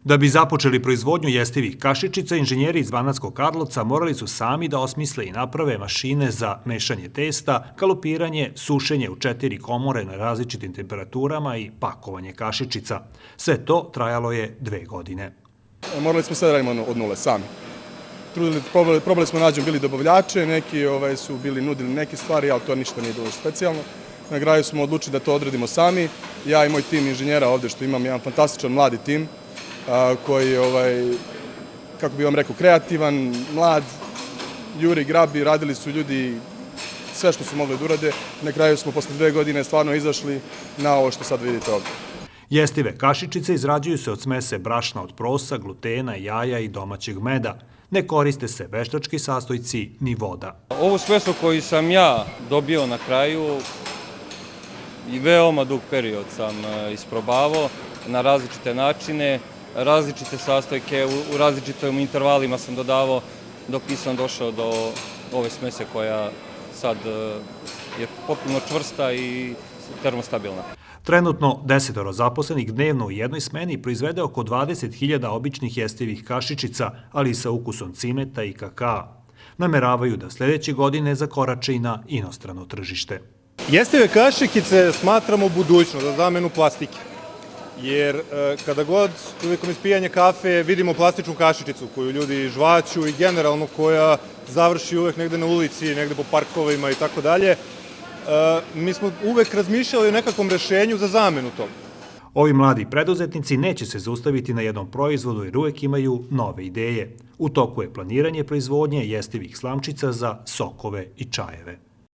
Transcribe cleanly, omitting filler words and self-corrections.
Da bi započeli proizvodnju jestivih kašičica, inženjeri iz Banatskog Karlovca morali su sami da osmisle i naprave mašine za mešanje testa, kalupiranje, sušenje u 4 komore na različitim temperaturama i pakovanje kašičica. Sve to trajalo je 2 godine. Morali smo sve da radimo od nule sami. Probali smo nađemo bili dobavljače, neki su bili nudili neke stvari, ali to ništa nije bilo specijalno. Na kraju smo odlučili da to odradimo sami. Ja i moj tim inženjera ovde, što imam jedan fantastičan mladi tim, koji je, kako bih vam rekao, kreativan, mlad, juri, grabi, radili su ljudi sve što su mogli da urade. Na kraju smo posle 2 godine stvarno izašli na ovo što sad vidite ovde.Jestive kašičice izrađuju se od smese brašna od prosa, glutena, jaja i domaćeg meda. Ne koriste se veštački sastojci ni voda. Ovu smesu koju sam ja dobio na kraju i veoma dug period sam isprobavao na različite načine, različite sastojke, u različitim intervalima sam dodavao dok nisam došao do ove smese koja sad je potpuno čvrsta i termostabilna. Trenutno 10 zaposlenih dnevno u jednoj smeni proizvede oko 20.000 običnih jestivih kašičica, ali i sa ukusom cimeta i kakaa. Nameravaju da sledeće godine zakorače i na inostrano tržište. Jesttive kašičice smatramo budućnost za zamenu plastike. Jer kada god prilikom ispijanja kafe vidimo plastičnu kašičicu koju ljudi žvaću i generalno koja završi uvek negde na ulici, negde po parkovima i tako dalje, mi smo uvek razmišljali o nekakvom rešenju za zamenu toga. Ovi mladi preduzetnici neće se zaustaviti na jednom proizvodu jer uvek imaju nove ideje. U toku je planiranje proizvodnje jestivih slamčica za sokove i čajeve.